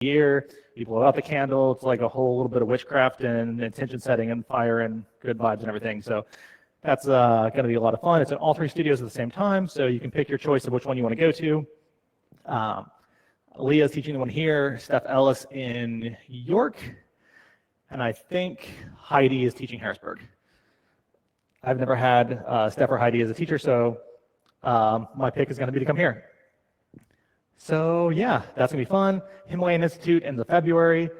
year. You blow out the candle. It's like a whole little bit of witchcraft and intention setting and fire and good vibes and everything. So that's going to be a lot of fun. It's in all three studios at the same time, so you can pick your choice of which one you want to go to. Leah's teaching the one here, Steph Ellis in York, and I think Heidi is teaching Harrisburg. I've never had Steph or Heidi as a teacher, so my pick is going to be to come here. So yeah, that's going to be fun. Himalayan Institute in the February,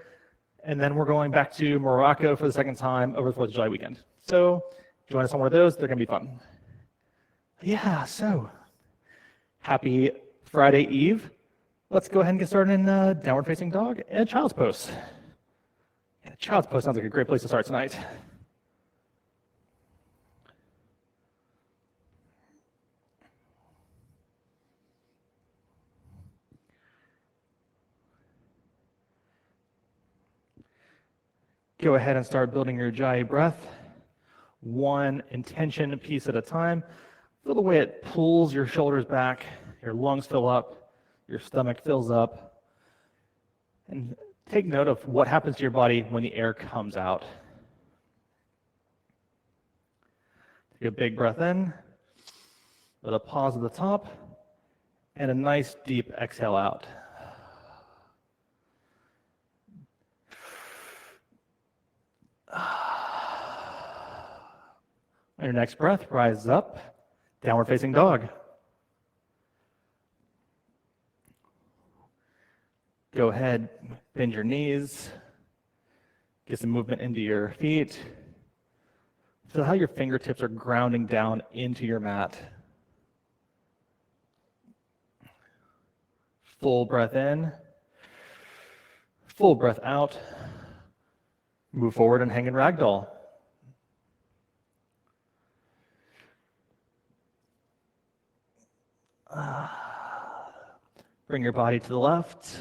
and then we're going back to Morocco for the second time over the 4th of July weekend. So join us on one of those. They're going to be fun. Yeah, so happy Friday Eve. Let's go ahead and get started in downward facing dog and child's pose. Yeah, child's pose sounds like a great place to start tonight. Go ahead and start building your Ujjayi breath, one intention piece at a time. Feel the way it pulls your shoulders back, your lungs fill up, your stomach fills up. And take note of what happens to your body when the air comes out. Take a big breath in, with a pause at the top, and a nice deep exhale out. On your next breath, rise up, downward facing dog. Go ahead, bend your knees, get some movement into your feet. Feel how your fingertips are grounding down into your mat. Full breath in, full breath out. Move forward and hang in ragdoll. Bring your body to the left.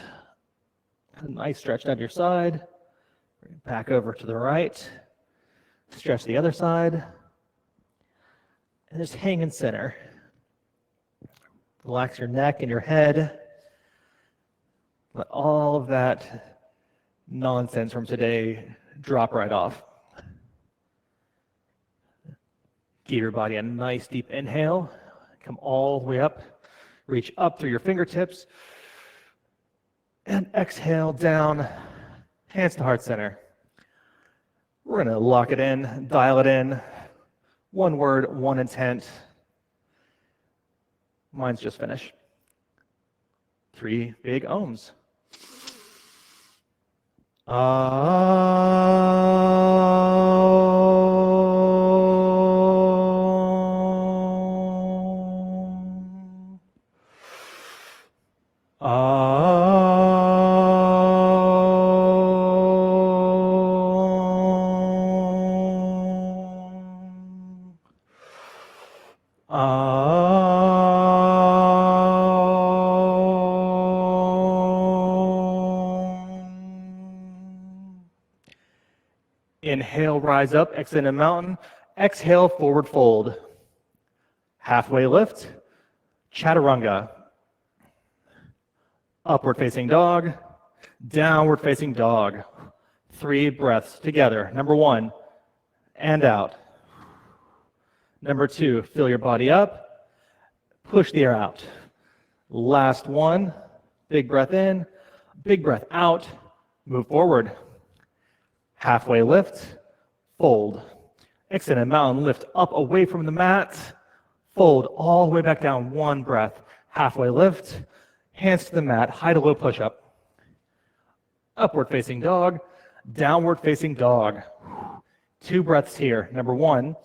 A nice stretch down your side. Bring it back over to the right. Stretch the other side. And just hang in center. Relax your neck and your head. Let all of that nonsense from today drop right off. Give your body a nice deep inhale. Come all the way up. Reach up through your fingertips. And exhale down, hands to heart center. We're going to lock it in, dial it in. One word, one intent. Mine's just finished. 3 big ohms. Inhale, rise up, exhale in mountain. Exhale, forward fold. Halfway lift, chaturanga. Upward facing dog, downward facing dog. 3 breaths together. Number 1, and out. Number 2, fill your body up, push the air out. Last one, big breath in, big breath out, move forward. Halfway lift, fold. Extend a mountain, lift up away from the mat, fold all the way back down, 1 breath. Halfway lift, hands to the mat, high to low push-up. Upward facing dog, downward facing dog. 2 breaths here. Number 1,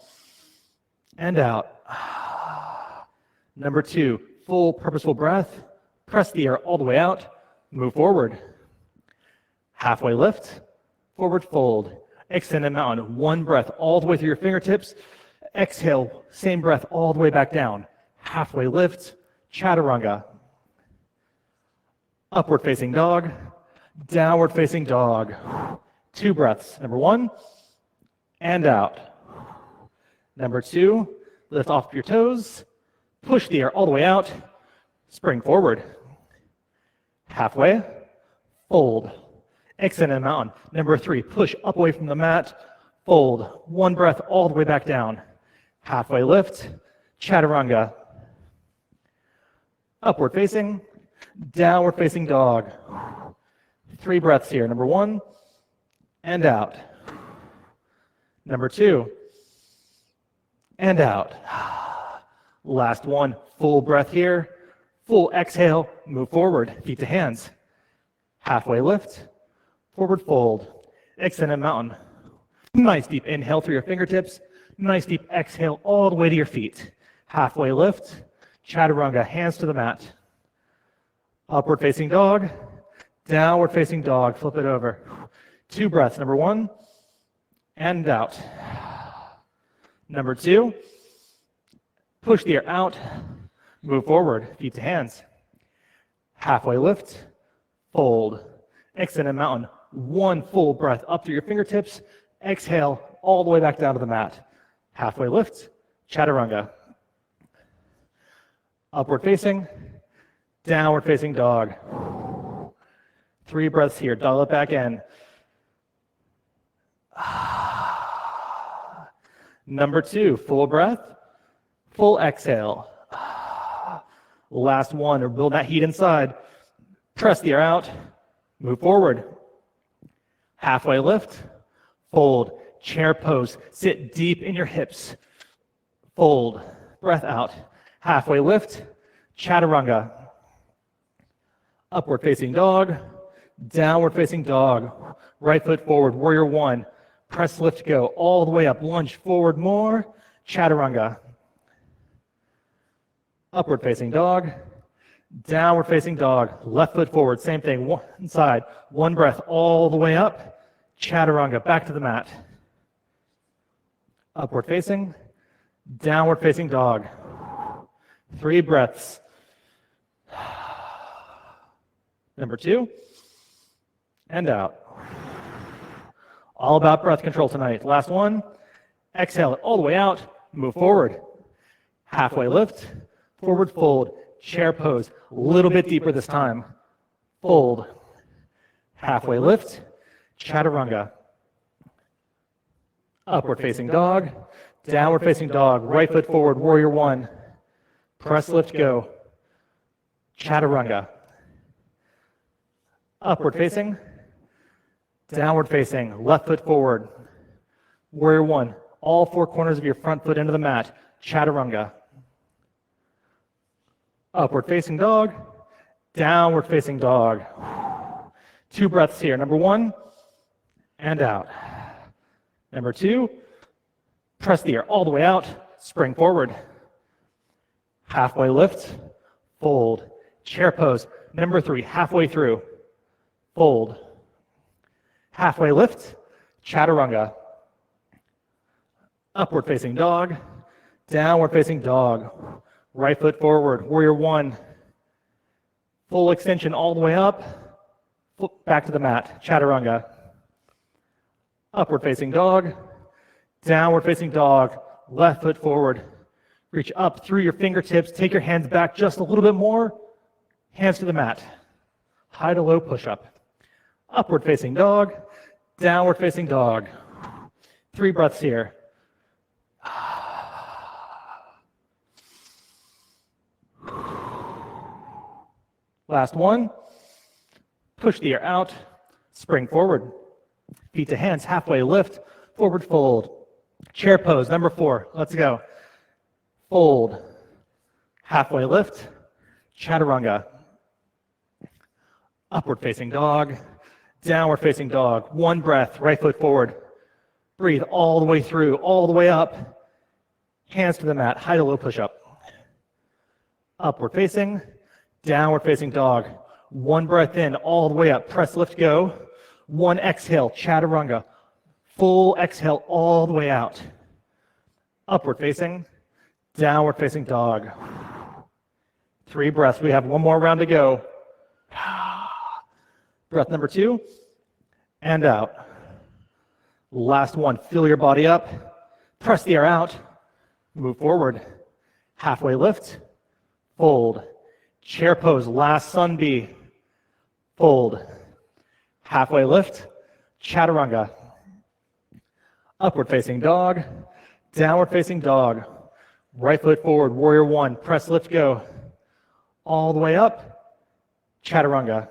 and out. Number 2, full purposeful breath. Press the air all the way out. Move forward. Halfway lift, forward fold. Extend a mountain. 1 breath all the way through your fingertips. Exhale, same breath all the way back down. Halfway lift, chaturanga. Upward facing dog, downward facing dog. 2 breaths. Number 1, and out. Number 2, lift off your toes, push the air all the way out, spring forward. Halfway, fold, extend in a mountain. Number 3, push up away from the mat, fold, one breath all the way back down. Halfway lift, chaturanga. Upward facing, downward facing dog. 3 breaths here. Number 1, and out. Number 2, and out. Last one, full breath here. Full exhale, move forward, feet to hands. Halfway lift, forward fold, extend in mountain. Nice deep inhale through your fingertips. Nice deep exhale all the way to your feet. Halfway lift, chaturanga, hands to the mat. Upward facing dog, downward facing dog, flip it over. 2 breaths. Number 1, and out. Number 2, push the air out, move forward, feet to hands. Halfway lift, fold, extend in mountain. 1 full breath up through your fingertips. Exhale all the way back down to the mat. Halfway lift, chaturanga. Upward facing, downward facing dog. 3 breaths here, dial it back in. Number 2, full breath, full exhale. Last one, or build that heat inside. Press the air out, move forward. Halfway lift, fold, chair pose, sit deep in your hips. Fold, breath out. Halfway lift, chaturanga. Upward facing dog, downward facing dog. Right foot forward, warrior 1. Press, lift, go, all the way up. Lunge forward more, chaturanga. Upward facing dog, downward facing dog. Left foot forward, same thing, one side. 1 breath all the way up, chaturanga, back to the mat. Upward facing, downward facing dog. 3 breaths. Number 2, and out. All about breath control tonight. Last one, exhale it all the way out, move forward. Halfway lift, forward fold, chair pose, a little bit deeper this time. Fold, halfway lift, chaturanga. Upward facing dog, downward facing dog, right foot forward, warrior 1. Press, lift, go, chaturanga. Upward facing, downward facing, left foot forward, warrior 1. All 4 corners of your front foot into the mat, chaturanga. Upward facing dog, downward facing dog. 2 breaths here. Number 1, and out. Number 2, press the air all the way out, spring forward. Halfway lift, fold, chair pose. Number 3, halfway through, fold. Halfway lift, chaturanga. Upward facing dog, downward facing dog. Right foot forward, warrior 1. Full extension all the way up, back to the mat, chaturanga. Upward facing dog, downward facing dog, left foot forward. Reach up through your fingertips, take your hands back just a little bit more, hands to the mat. High to low push-up. Upward facing dog, downward facing dog. 3 breaths here. Last one. Push the air out, spring forward. Feet to hands, halfway lift, forward fold. Chair pose, number 4, let's go. Fold, halfway lift, chaturanga. Upward facing dog, downward facing dog. 1 breath, right foot forward. Breathe all the way through, all the way up. Hands to the mat, high to low push-up. Upward facing, downward facing dog. 1 breath in, all the way up. Press, lift, go. 1 exhale, chaturanga. Full exhale all the way out. Upward facing, downward facing dog. 3 breaths. We have 1 more round to go. Breath number 2, and out. Last one. Fill your body up. Press the air out. Move forward. Halfway lift. Fold. Chair pose. Last sun bee. Fold. Halfway lift, chaturanga. Upward facing dog, downward facing dog. Right foot forward, warrior one, press, lift, go. All the way up, chaturanga.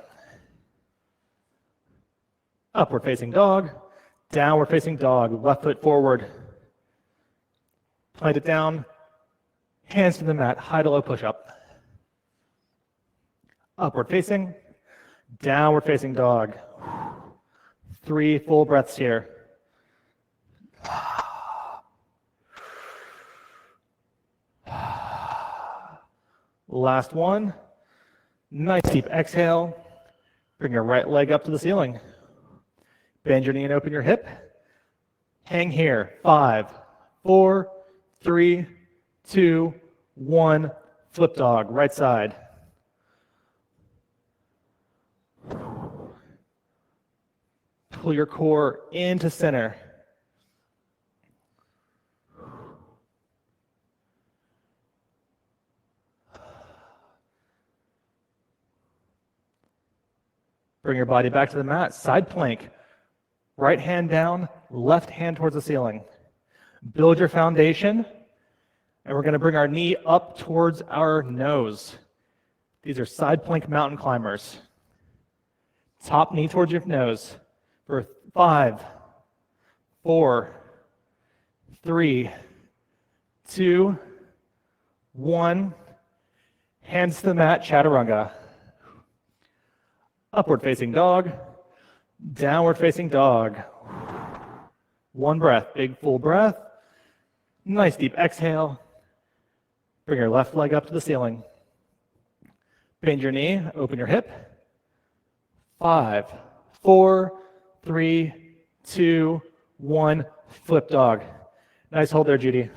Upward facing dog, downward facing dog, left foot forward. Plant it down, hands to the mat, high to low push-up. Upward facing, downward facing dog. 3 full breaths here. Last one. Nice deep exhale. Bring your right leg up to the ceiling. Bend your knee and open your hip. Hang here. 5, 4, 3, 2, 1. Flip dog, right side. Pull your core into center. Bring your body back to the mat, side plank. Right hand down, left hand towards the ceiling. Build your foundation, and we're going to bring our knee up towards our nose. These are side plank mountain climbers. Top knee towards your nose for 5, 4, 3, 2, 1. Hands to the mat, chaturanga. Upward facing dog, downward facing dog. 1 breath, big full breath. Nice deep exhale. Bring your left leg up to the ceiling. Bend your knee, open your hip. 5, 4, 3, 2, 1. Flip dog. Nice hold there, Judy.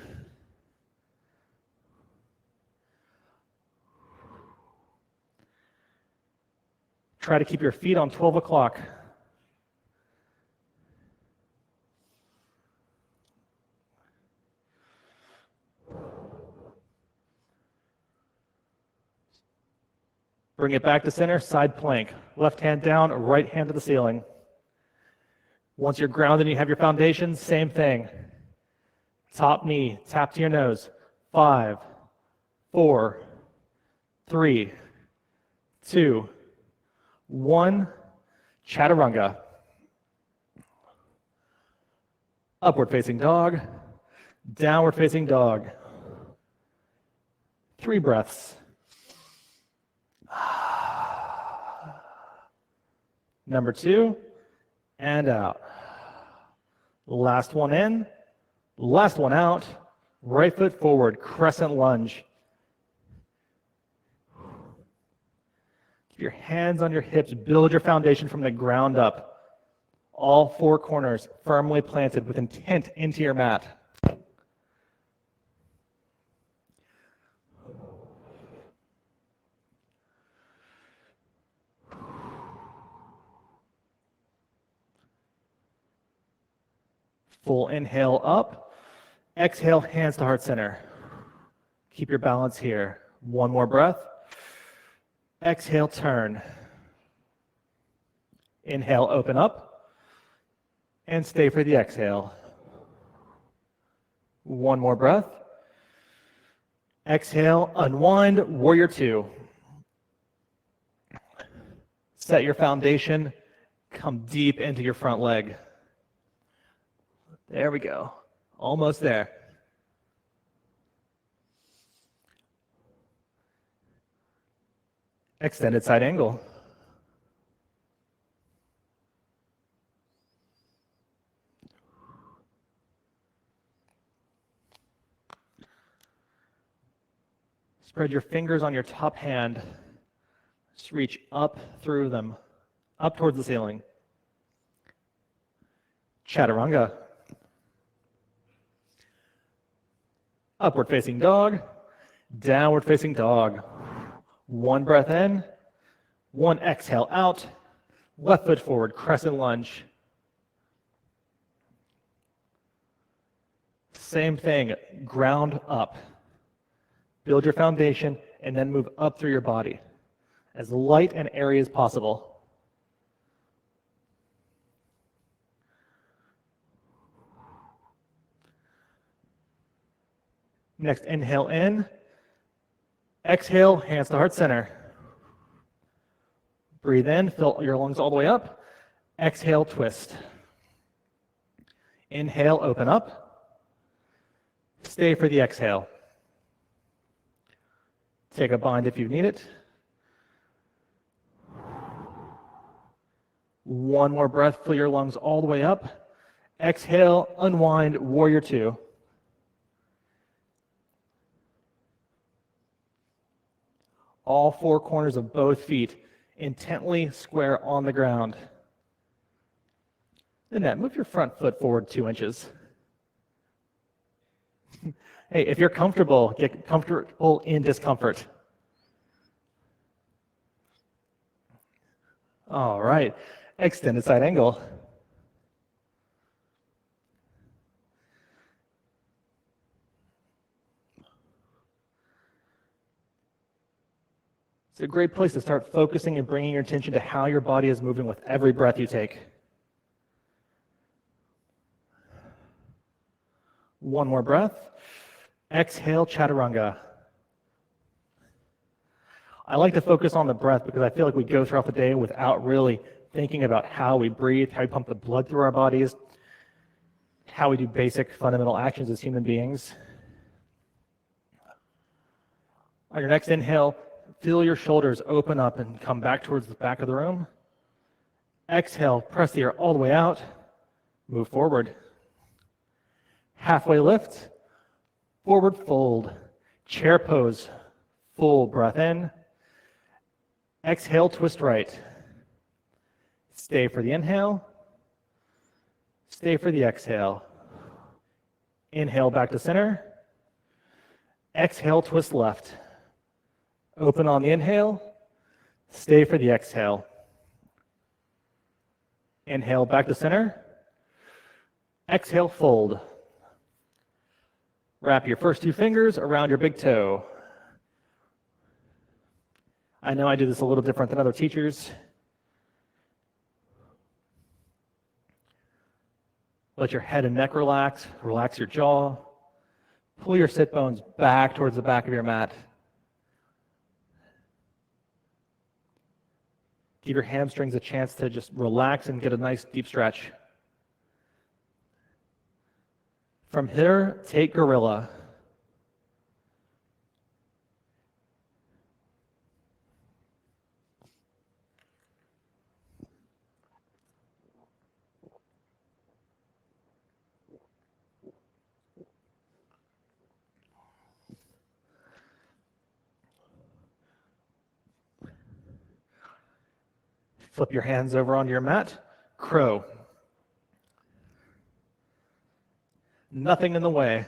Try to keep your feet on 12 o'clock. Bring it back to center, side plank. Left hand down, right hand to the ceiling. Once you're grounded and you have your foundation, same thing. Top knee, tap to your nose. 5, 4, 3, 2, 1. Chaturanga. Upward facing dog, downward facing dog. 3 breaths. Number 2, and out. Last one in, last one out. Right foot forward, crescent lunge. Keep your hands on your hips, build your foundation from the ground up. All 4 corners firmly planted with intent into your mat. Full inhale up. Exhale, hands to heart center. Keep your balance here. 1 more breath. Exhale, turn. Inhale, open up. And stay for the exhale. 1 more breath. Exhale, unwind, warrior 2. Set your foundation. Come deep into your front leg. There we go. Almost there. Extended side angle. Spread your fingers on your top hand. Just reach up through them, up towards the ceiling. Chaturanga. Upward facing dog, downward facing dog. 1 breath in, 1 exhale out. Left foot forward, crescent lunge. Same thing, ground up. Build your foundation and then move up through your body. As light and airy as possible. Next, inhale in. Exhale, hands to heart center. Breathe in, fill your lungs all the way up. Exhale, twist. Inhale, open up. Stay for the exhale. Take a bind if you need it. One more breath, fill your lungs all the way up. Exhale, unwind, warrior two. All four corners of both feet intently square on the ground. Annette, move your front foot forward 2 inches. Hey, if you're comfortable, get comfortable in discomfort. All right, extended side angle. It's a great place to start focusing and bringing your attention to how your body is moving with every breath you take. One more breath. Exhale, chaturanga. I like to focus on the breath because I feel like we go throughout the day without really thinking about how we breathe, how we pump the blood through our bodies, how we do basic fundamental actions as human beings. On your next inhale, feel your shoulders open up and come back towards the back of the room. Exhale, press the air all the way out, move forward. Halfway lift, forward fold, chair pose, full breath in. Exhale, twist right. Stay for the inhale. Stay for the exhale. Inhale back to center. Exhale, twist left. Open on the inhale. Stay for the exhale. Inhale back to center. Exhale, fold. Wrap your first two fingers around your big toe. I know I do this a little different than other teachers. Let your head and neck relax. Relax your jaw. Pull your sit bones back towards the back of your mat. Give your hamstrings a chance to just relax and get a nice deep stretch. From here, take gorilla. Flip your hands over onto your mat. Crow. Nothing in the way.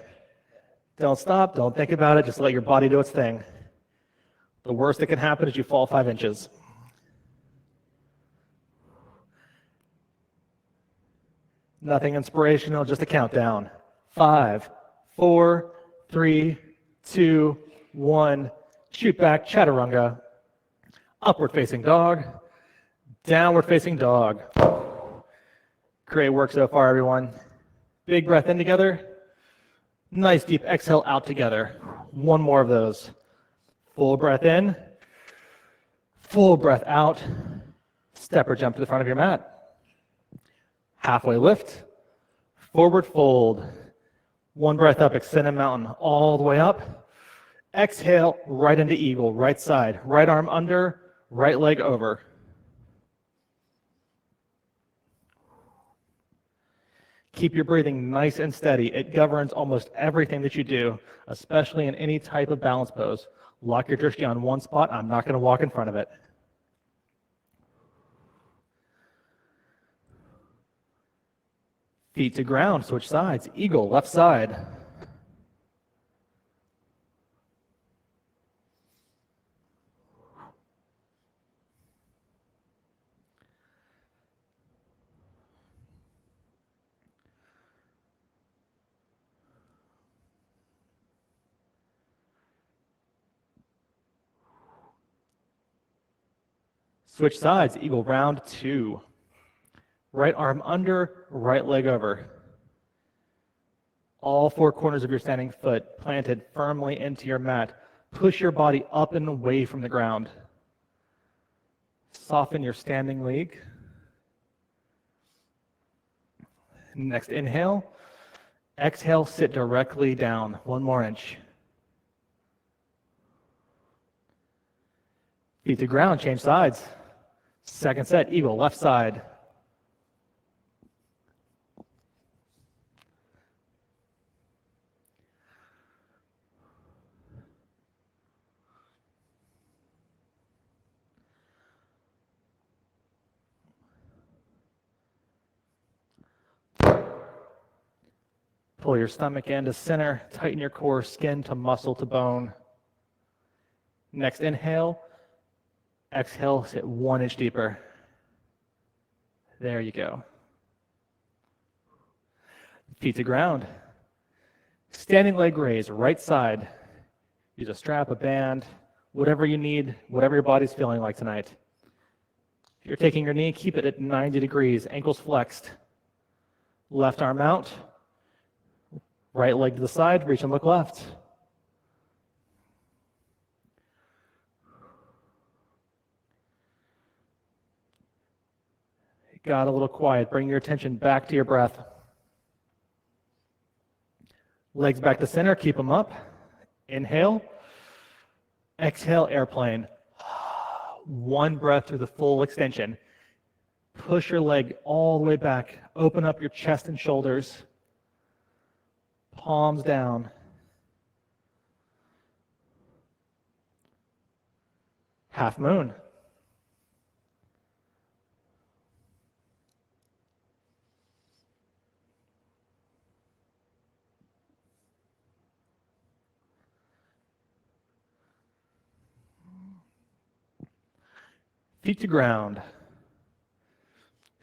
Don't stop, don't think about it, just let your body do its thing. The worst that can happen is you fall 5 inches. Nothing inspirational, just a countdown. 5, 4, 3, 2, 1. Shoot back, chaturanga. Upward facing dog. Downward facing dog. Great work so far, everyone. Big breath in together. Nice deep exhale out together. One more of those. Full breath in. Full breath out. Step or jump to the front of your mat. Halfway lift. Forward fold. One breath up, extended mountain all the way up. Exhale, right into eagle, right side. Right arm under, right leg over. Keep your breathing nice and steady. It governs almost everything that you do, especially in any type of balance pose. Lock your drishti on one spot. I'm not going to walk in front of it. Feet to ground, switch sides. Eagle, left side. Switch sides, eagle round 2. Right arm under, right leg over. All four corners of your standing foot planted firmly into your mat. Push your body up and away from the ground. Soften your standing leg. Next inhale. Exhale, sit directly down. 1 more inch. Feet to ground, change sides. Second set, eagle, left side. Pull your stomach into center, tighten your core, skin to muscle to bone. Next inhale, exhale, sit 1 inch deeper. There you go. Feet to ground. Standing leg raise, right side. Use a strap, a band, whatever you need, whatever your body's feeling like tonight. If you're taking your knee, keep it at 90 degrees, ankles flexed. Left arm out. Right leg to the side, reach and look left. Got a little quiet. Bring your attention back to your breath. Legs back to center, keep them up. Inhale. Exhale, airplane. 1 breath through the full extension. Push your leg all the way back. Open up your chest and shoulders. Palms down. Half moon. Feet to ground.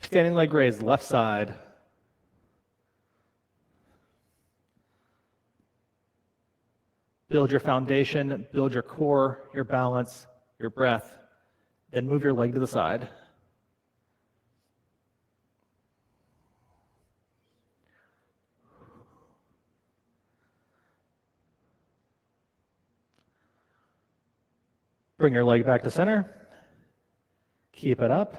Standing leg raised, left side. Build your foundation, build your core, your balance, your breath. Then move your leg to the side. Bring your leg back to center. Keep it up.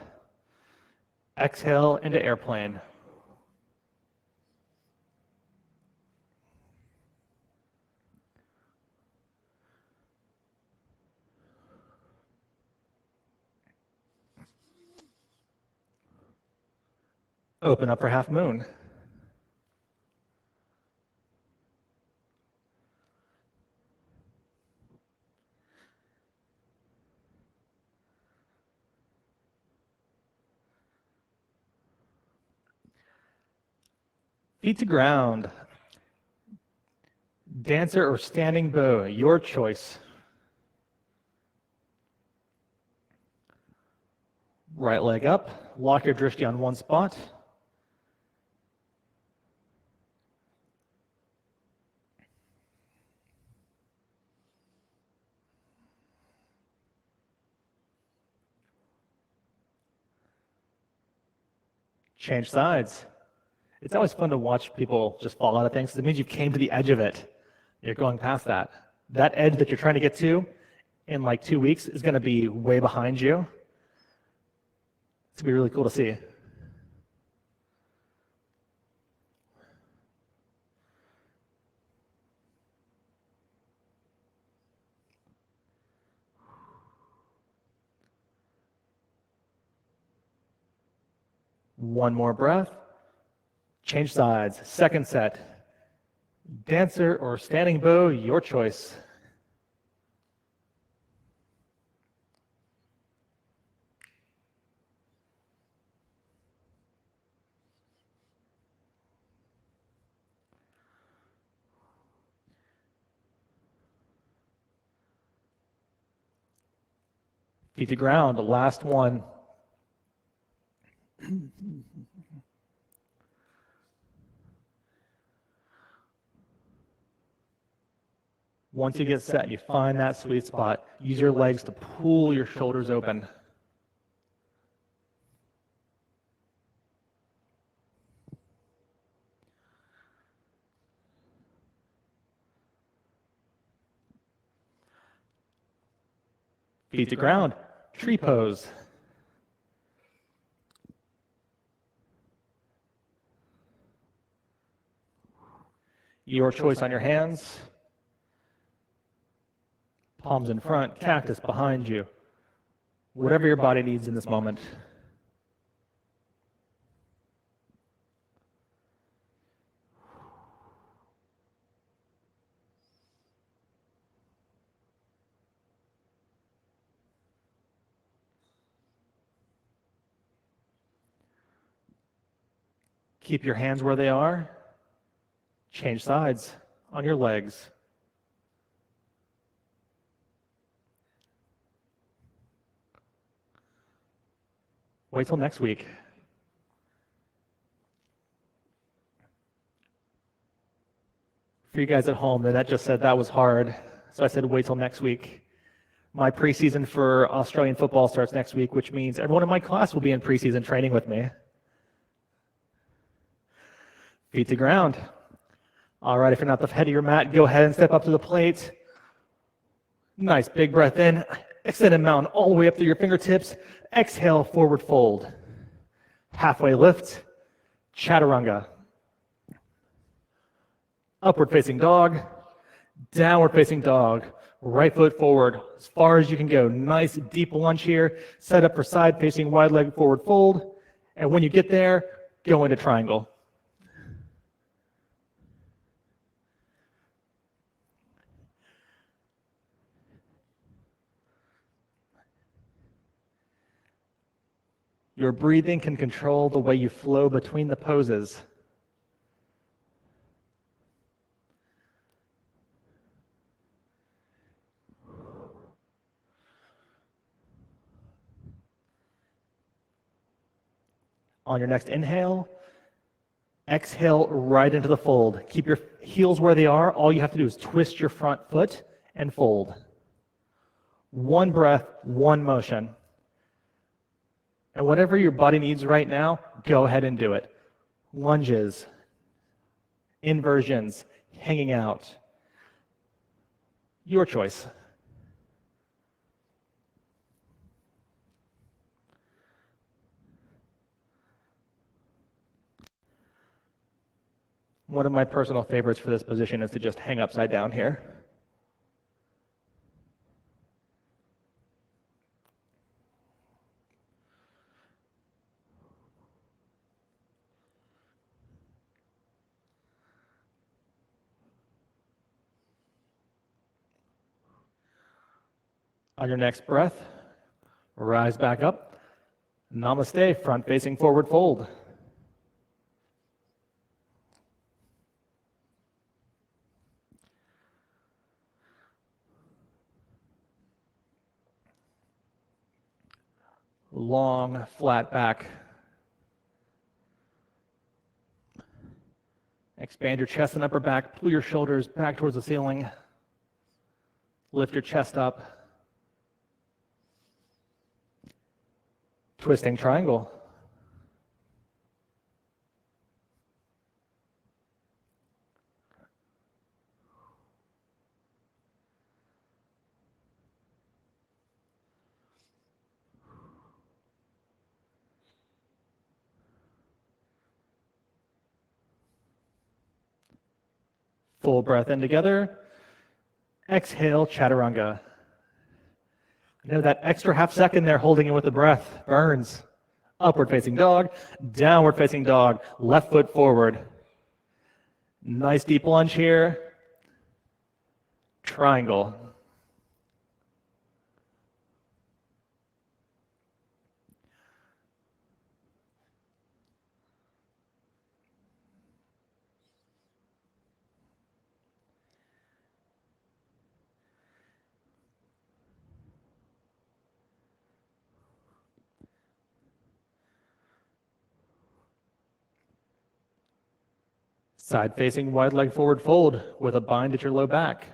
Exhale into airplane. Open up for half moon. Feet to ground. Dancer or standing bow, your choice. Right leg up. Lock your drishti on one spot. Change sides. It's always fun to watch people just fall out of things. It means you came to the edge of it. You're going past that. That edge that you're trying to get to in like 2 weeks is going to be way behind you. It's going to be really cool to see. One more breath. Change sides. Second set. Dancer or standing bow, your choice. Feet to ground, last one. Once you get set, you find that sweet spot. Use your legs to pull your shoulders open. Feet to ground, tree pose. Your choice on your hands. Palms in front, cactus behind you. Whatever your body needs in this moment. Keep your hands where they are. Change sides on your legs. Wait till next week. For you guys at home, that just said that was hard. So I said wait till next week. My preseason for Australian football starts next week, which means everyone in my class will be in preseason training with me. Feet to ground. All right, if you're not the head of your mat, go ahead and step up to the plate. Nice, big breath in. Extended mountain all the way up through your fingertips. Exhale, forward fold. Halfway lift, chaturanga. Upward facing dog, downward facing dog. Right foot forward as far as you can go. Nice deep lunge here. Set up for side facing wide leg forward fold. And when you get there, go into triangle. Your breathing can control the way you flow between the poses. On your next inhale, exhale right into the fold. Keep your heels where they are. All you have to do is twist your front foot and fold. One breath, one motion. And whatever your body needs right now, go ahead and do it. Lunges, inversions, hanging out. Your choice. One of my personal favorites for this position is to just hang upside down here. On your next breath, rise back up. Namaste, front facing forward fold. Long, flat back. Expand your chest and upper back. Pull your shoulders back towards the ceiling. Lift your chest up. Twisting triangle. Full breath in together. Exhale, chaturanga. I know that extra half second there holding it with the breath burns. Upward facing dog, downward facing dog, left foot forward. Nice deep lunge here. Triangle. Side facing wide leg forward fold with a bind at your low back.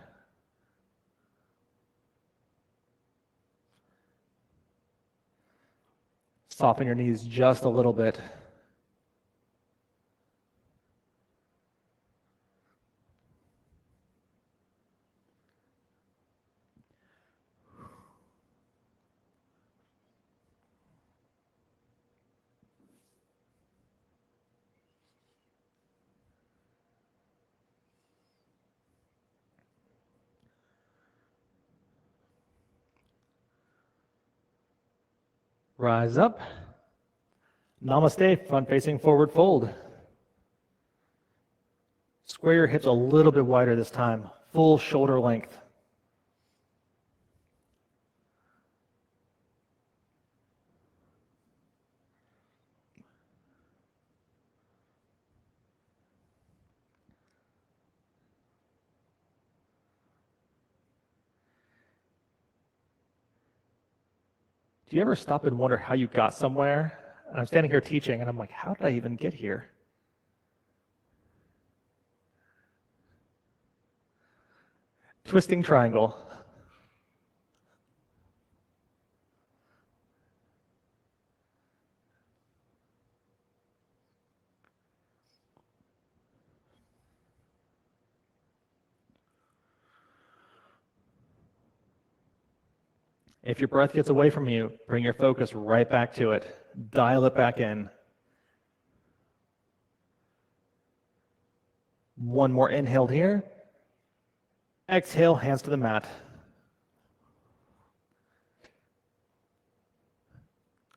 Soften your knees just a little bit. Rise up. Namaste, front facing forward fold. Square your hips a little bit wider this time, full shoulder length. Do you ever stop and wonder how you got somewhere? And I'm standing here teaching, and I'm like, how did I even get here? Twisting triangle. If your breath gets away from you, bring your focus right back to it. Dial it back in. One more inhale here. Exhale, hands to the mat.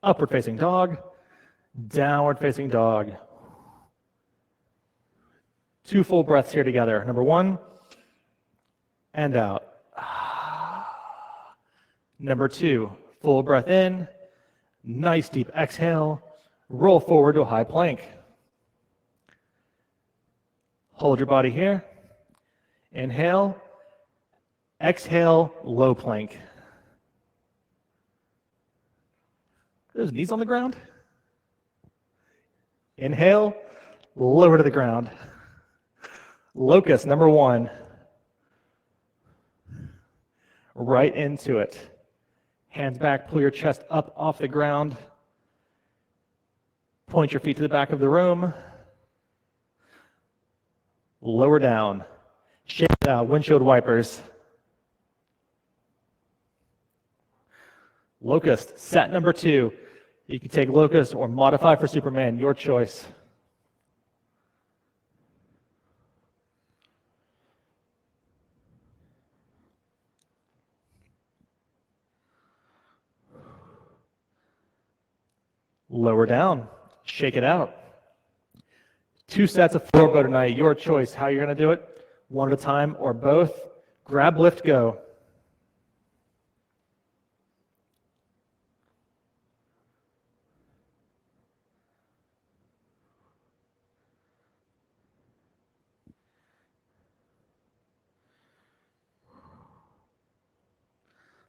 Upward facing dog. Downward facing dog. 2 full breaths here together. Number 1, and out. Number 2, full breath in. Nice deep exhale. Roll forward to a high plank. Hold your body here. Inhale. Exhale, low plank. Those knees on the ground. Inhale, lower to the ground. Locust, number 1. Right into it. Hands back, pull your chest up off the ground. Point your feet to the back of the room. Lower down. Shake it out, windshield wipers. Locust, set number 2. You can take locust or modify for Superman, your choice. Lower down, shake it out. 2 sets of floor bow tonight, your choice, how you're going to do it, one at a time or both. Grab, lift, go.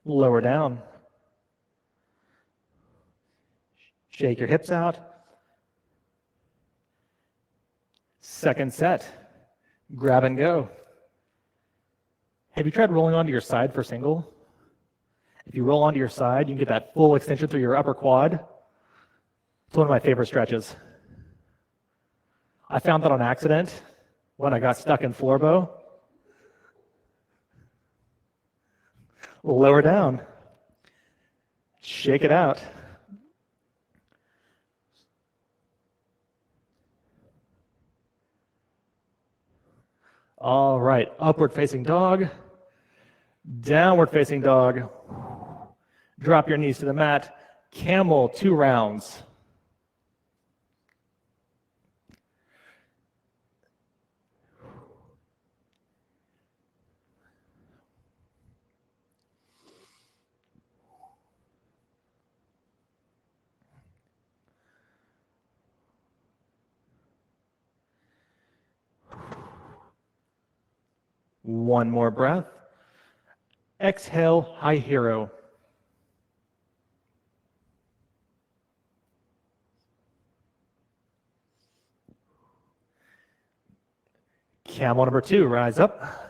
Lower down. Shake your hips out. Second set. Grab and go. Have you tried rolling onto your side for single? If you roll onto your side, you can get that full extension through your upper quad. It's one of my favorite stretches. I found that on accident when I got stuck in floor bow. Lower down. Shake it out. All right, upward facing dog, downward facing dog. Drop your knees to the mat. Camel, 2 rounds. One more breath. Exhale, high hero. Camel number 2, rise up.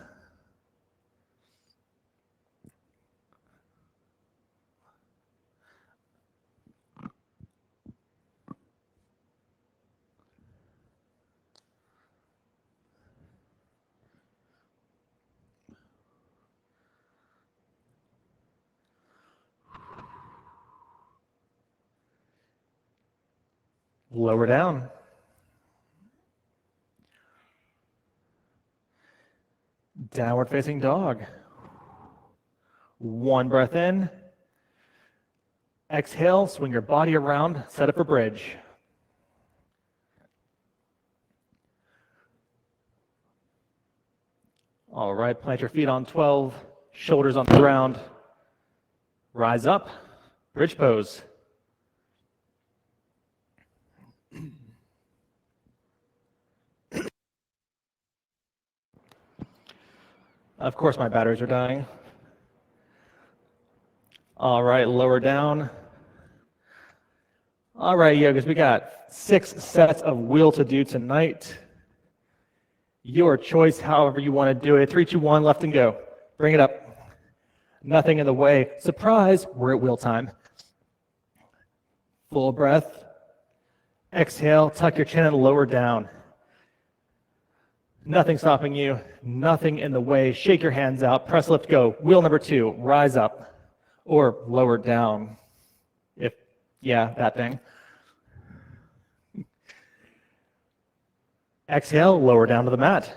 Lower down. Downward facing dog. One breath in. Exhale, swing your body around, set up a bridge. All right, plant your feet on 12, shoulders on the ground. Rise up, bridge pose. Of course, my batteries are dying. All right, lower down. All right, yogas, we got 6 sets of wheel to do tonight. Your choice, however you want to do it. 3, 2, 1, left and go. Bring it up. Nothing in the way. Surprise, we're at wheel time. Full breath. Exhale, tuck your chin and lower down. Nothing stopping you, nothing in the way. Shake your hands out, press, lift, go. Wheel number 2, rise up or lower down. That thing. Exhale, lower down to the mat.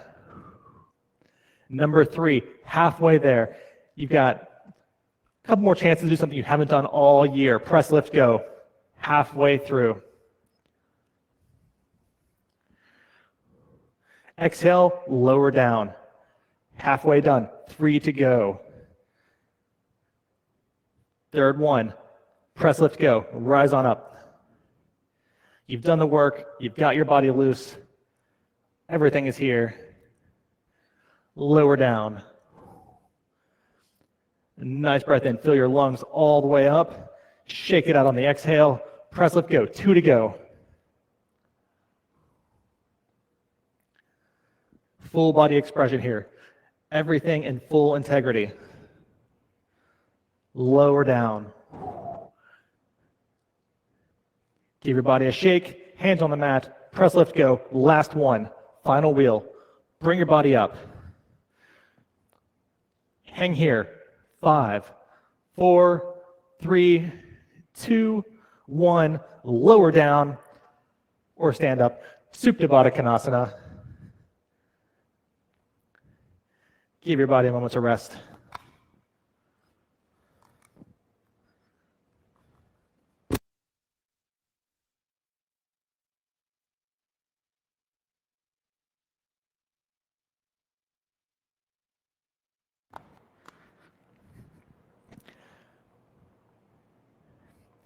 Number 3, halfway there. You've got a couple more chances to do something you haven't done all year. Press, lift, go. Halfway through. Exhale, lower down. Halfway done. 3 to go. Third one. Press, lift, go. Rise on up. You've done the work. You've got your body loose. Everything is here. Lower down. Nice breath in. Fill your lungs all the way up. Shake it out on the exhale. Press, lift, go. 2 to go. Full body expression here. Everything in full integrity. Lower down. Give your body a shake. Hands on the mat. Press, lift, go. Last one. Final wheel. Bring your body up. Hang here. 5, 4, 3, 2, 1. Lower down or stand up. Supta Baddha Konasana. Give your body a moment to rest.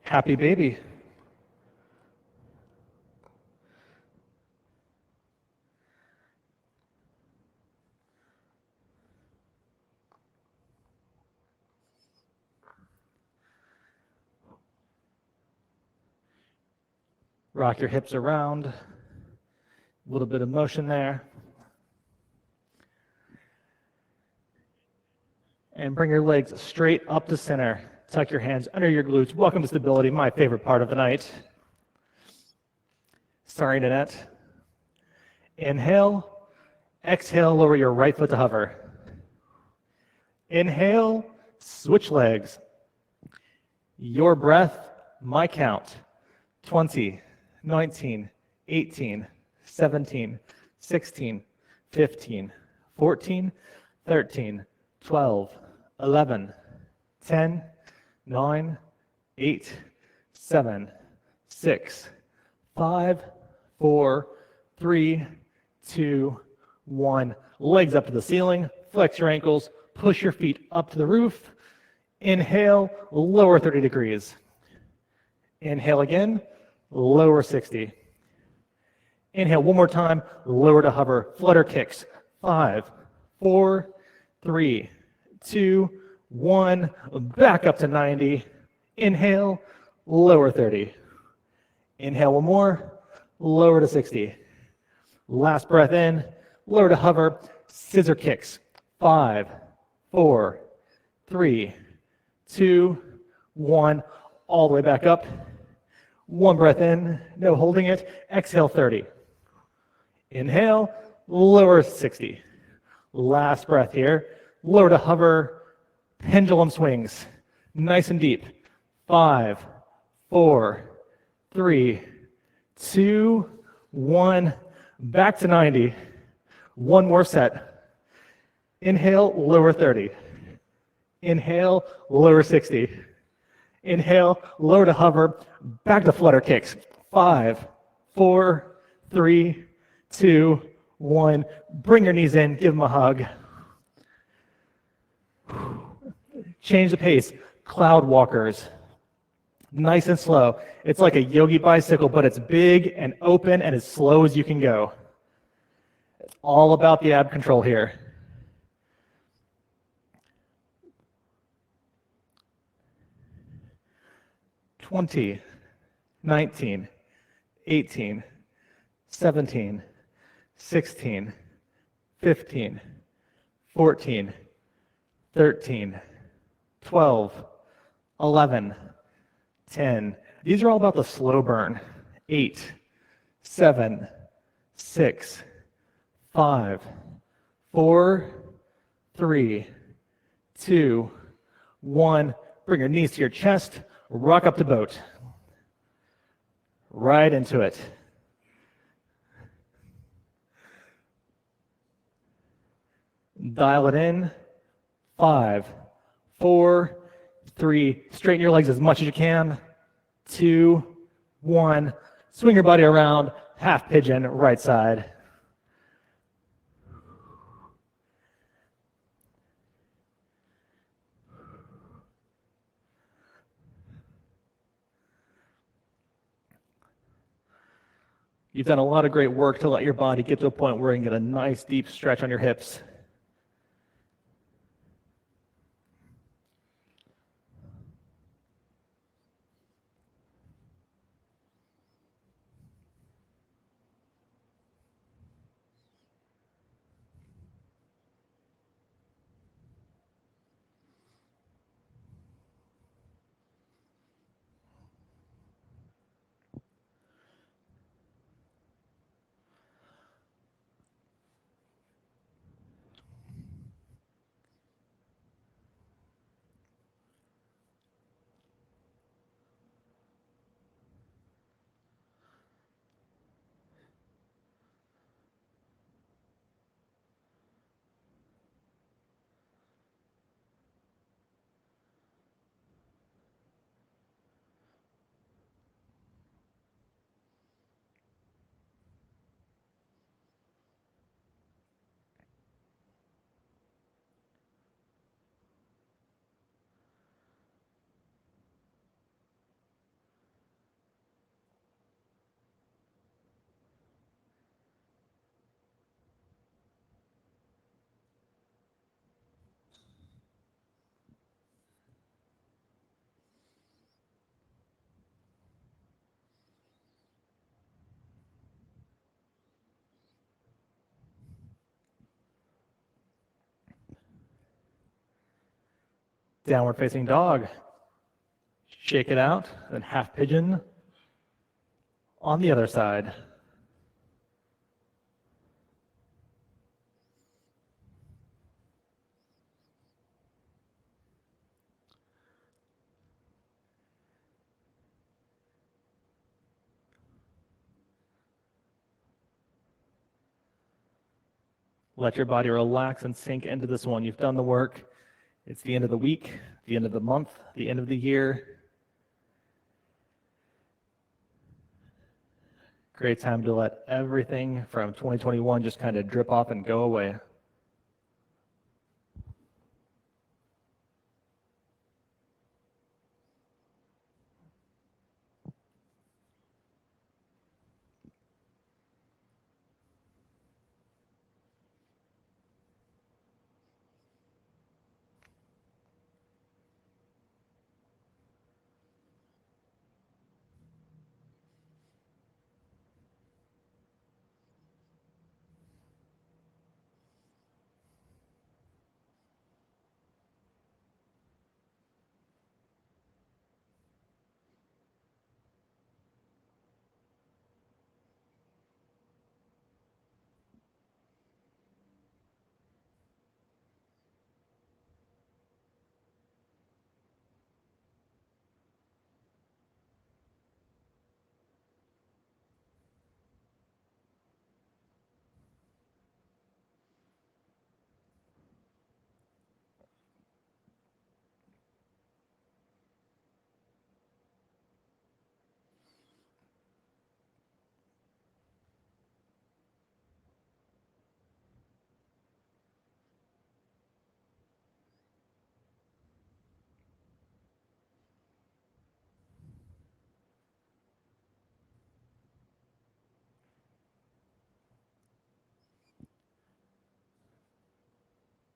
Happy baby. Rock your hips around. A little bit of motion there. And bring your legs straight up to center. Tuck your hands under your glutes. Welcome to stability, my favorite part of the night. Sorry, Nanette. Inhale. Exhale, lower your right foot to hover. Inhale, switch legs. Your breath, my count. 20, 19, 18, 17, 16, 15, 14, 13, 12, 11, 10, 9, 8, 7, 6, 5, 4, 3, 2, 1. Legs up to the ceiling. Flex your ankles. Push your feet up to the roof. Inhale, lower 30 degrees. Inhale again, lower 60. Inhale one more time, lower to hover. Flutter kicks. 5, 4, 3, 2, 1. Back up to 90. Inhale, lower 30. Inhale one more, lower to 60. Last breath in, lower to hover. Scissor kicks. 5, 4, 3, 2, 1. All the way back up. One breath in, no holding it. Exhale 30. Inhale, lower 60. Last breath here. Lower to hover, pendulum swings. Nice and deep. 5, 4, 3, 2, 1. Back to 90. One more set. Inhale, lower 30. Inhale, lower 60. Inhale, lower to hover, back to flutter kicks. 5, 4, 3, 2, 1. Bring your knees in, give them a hug. Change the pace. Cloud walkers. Nice and slow. It's like a yogi bicycle, but it's big and open and as slow as you can go. It's all about the ab control here. Twenty, 19, 18, 17, 16, 15, 14, 13, 12, 11, 10. These are all about the slow burn. 8, 7, 6, 5, 4, 3, 2, 1. Bring your knees to your chest. Rock up the boat. Right into it. Dial it in. 5, 4, 3. Straighten your legs as much as you can. 2, 1. Swing your body around. Half pigeon, right side. You've done a lot of great work to let your body get to a point where you can get a nice deep stretch on your hips. Downward facing dog. Shake it out, then half pigeon on the other side. Let your body relax and sink into this one. You've done the work. It's the end of the week, the end of the month, the end of the year. Great time to let everything from 2021 just kind of drip off and go away.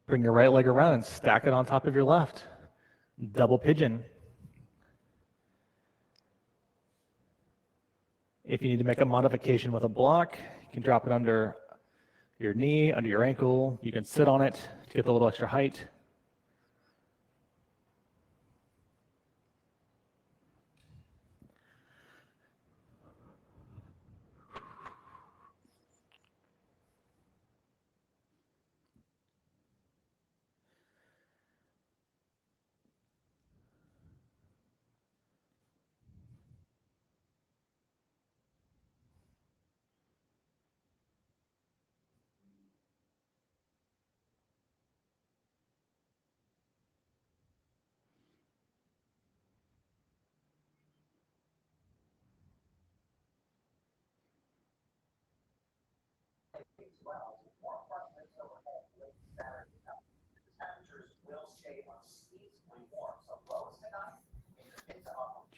Bring your right leg around and stack it on top of your left. Double pigeon. If you need to make a modification with a block, you can drop it under your knee, under your ankle. You can sit on it to get a little extra height.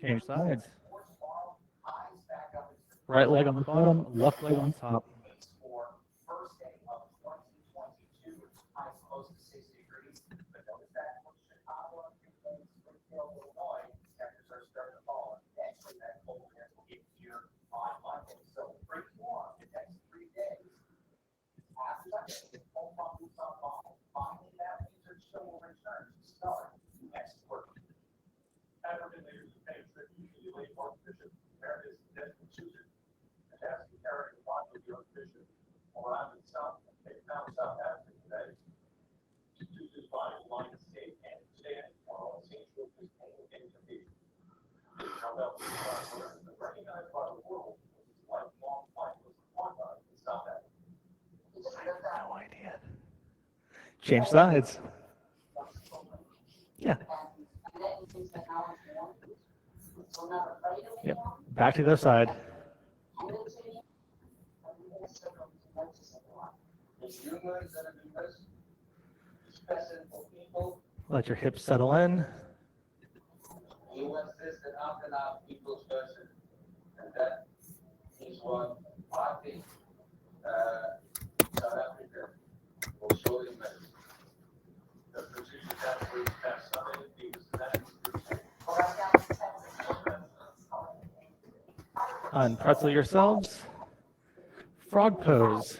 Change sides. Right leg on the bottom, left leg on top. No idea. Change sides. Yeah. Yep. Back to the other side. Let your hips settle in. Unpretzel yourselves. Frog pose.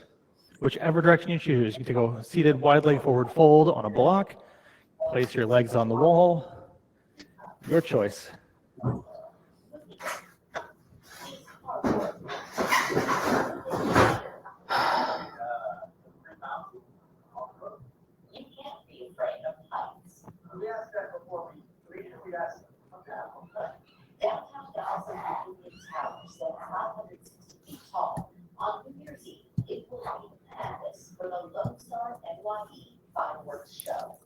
Whichever direction you choose. You can go seated wide leg forward fold on a block. Place your legs on the wall. Your choice. Downtown Dallas has Union Towers that are 560 feet tall. On New Year's Eve, it will be the canvas for the Lone Star NYE fireworks show.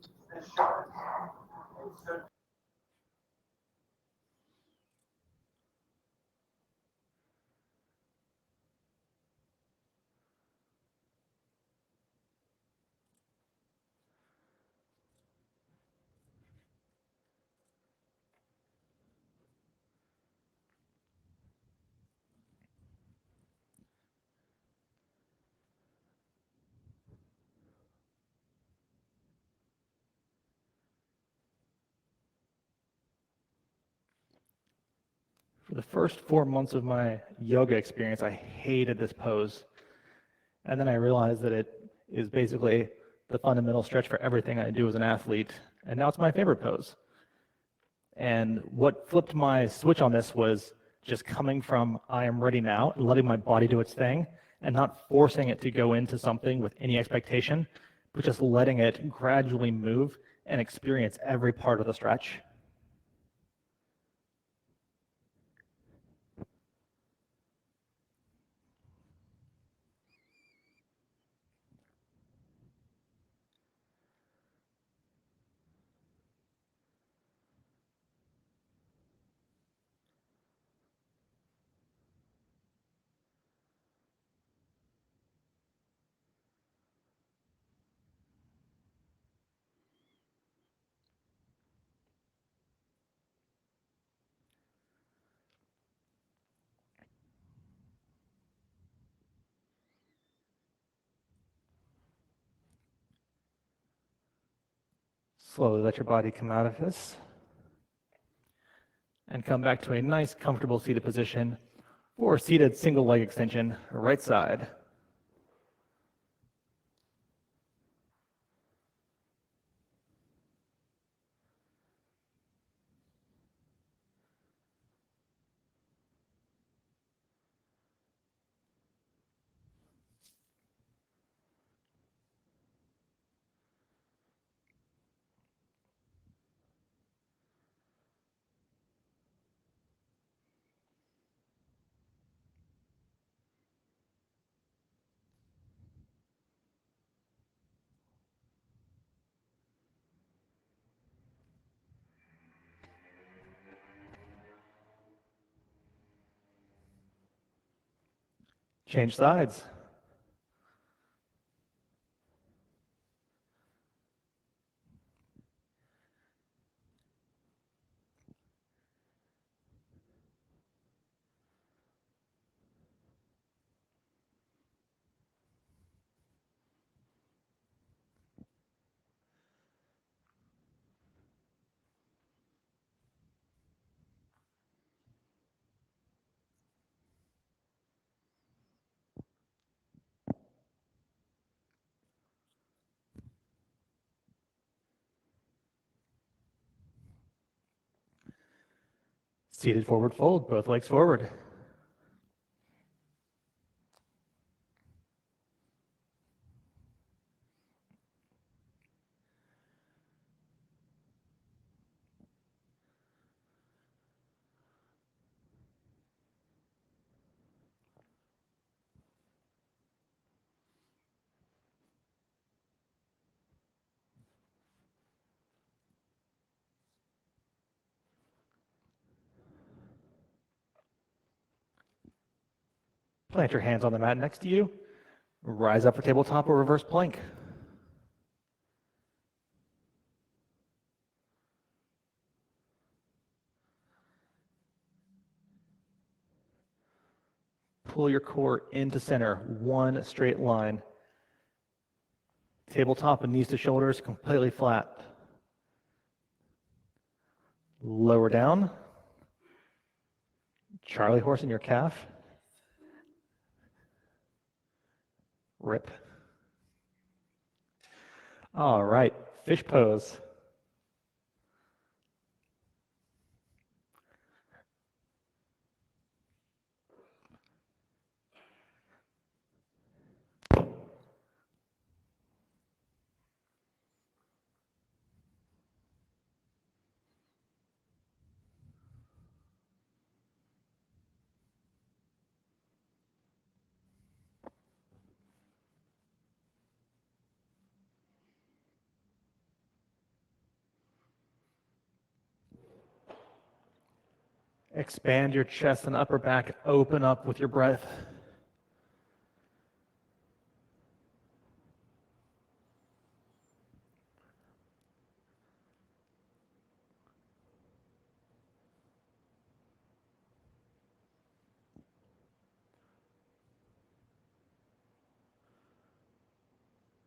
For the first 4 months of my yoga experience, I hated this pose. And then I realized that it is basically the fundamental stretch for everything I do as an athlete. And now it's my favorite pose. And what flipped my switch on this was just coming from I am ready now, and letting my body do its thing, and not forcing it to go into something with any expectation, but just letting it gradually move and experience every part of the stretch. Slowly let your body come out of this and come back to a nice, comfortable seated position or seated single leg extension, right side. Change sides. Seated forward fold, both legs forward. Plant your hands on the mat next to you. Rise up for tabletop or reverse plank. Pull your core into center, one straight line. Tabletop and knees to shoulders completely flat. Lower down. Charlie horse in your calf. Rip. All right, fish pose. Expand your chest and upper back. Open up with your breath.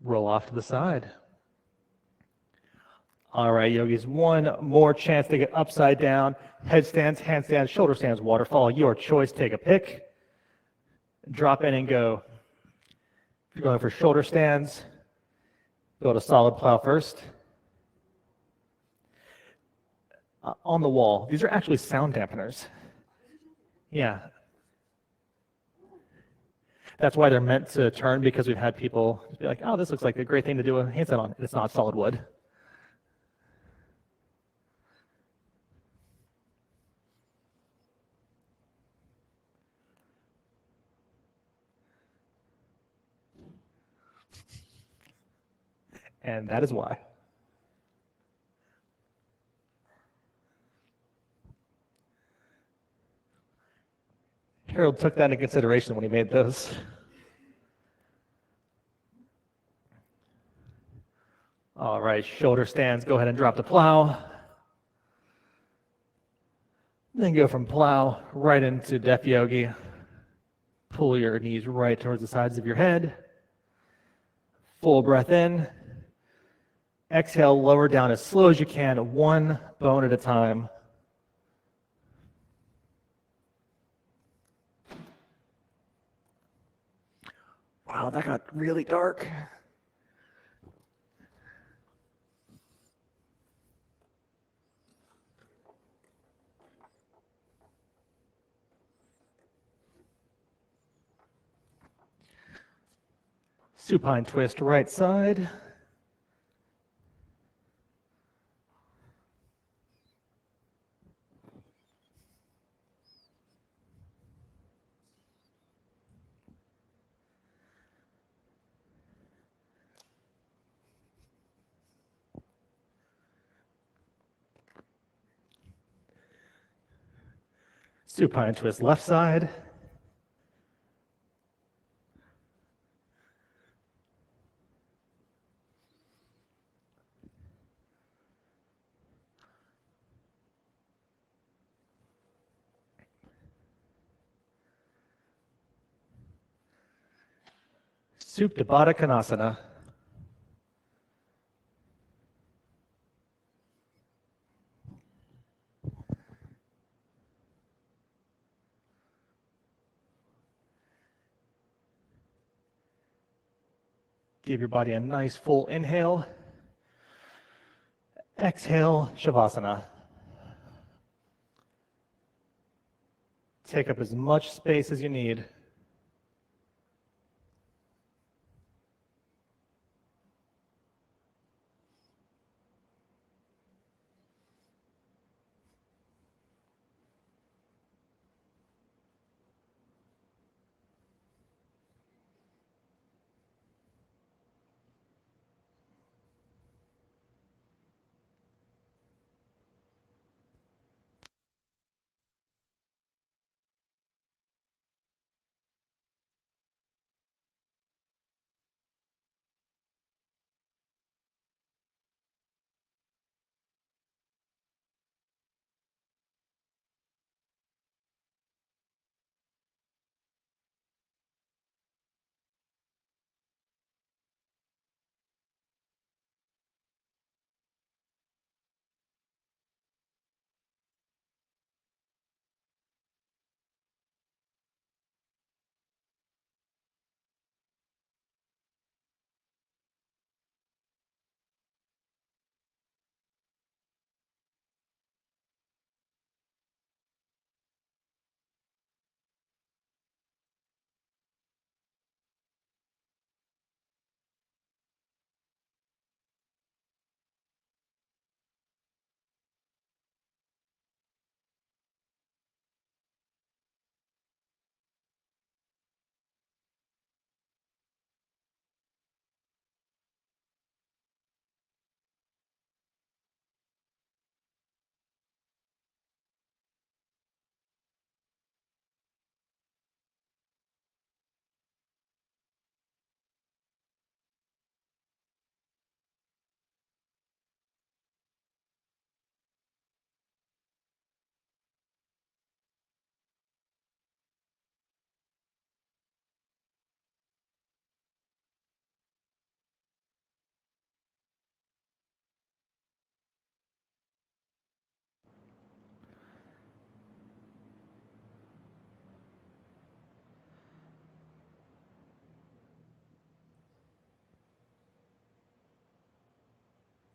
Roll off to the side. All right, yogis, one more chance to get upside down. Headstands, handstands, shoulder stands, waterfall. Your choice, take a pick. Drop in and go. If you're going for shoulder stands, build a solid plow first. On the wall, these are actually sound dampeners. Yeah. That's why they're meant to turn, because we've had people be like, oh, this looks like a great thing to do a handstand on. It's not solid wood. And that is why. Harold took that into consideration when he made those. All right, shoulder stands, go ahead and drop the plow. Then go from plow right into Deaf Yogi. Pull your knees right towards the sides of your head. Full breath in. Exhale, lower down as slow as you can, one bone at a time. Wow, that got really dark. Supine twist, right side. Supine twist, left side. Supta Baddha Konasana. Give your body a nice full inhale. Exhale, Shavasana. Take up as much space as you need.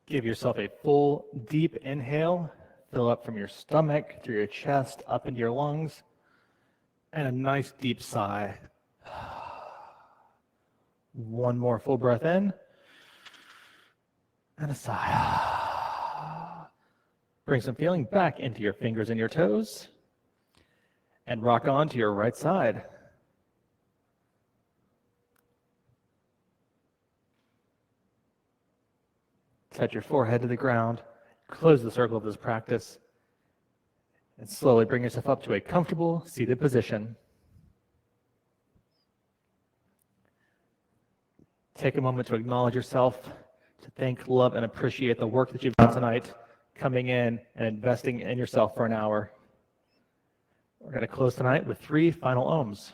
Give yourself a full, deep inhale. Fill up from your stomach, through your chest, up into your lungs. And a nice deep sigh. One more full breath in. And a sigh. Bring some feeling back into your fingers and your toes. And rock on to your right side. Touch your forehead to the ground. Close the circle of this practice. And slowly bring yourself up to a comfortable seated position. Take a moment to acknowledge yourself, to thank, love, and appreciate the work that you've done tonight, coming in and investing in yourself for an hour. We're going to close tonight with 3 final ohms.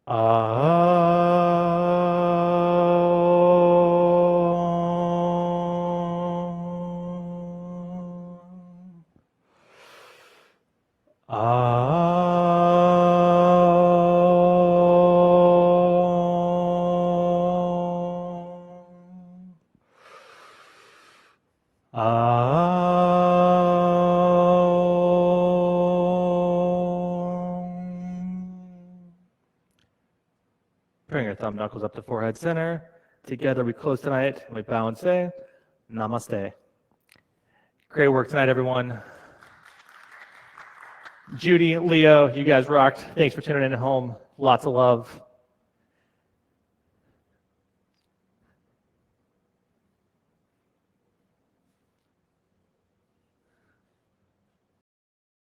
Ah. your thumb knuckles up to forehead center. Together we close tonight, and we bow and say, Namaste. Great work tonight, everyone. Judy, Leo, you guys rocked. Thanks for tuning in at home. Lots of love.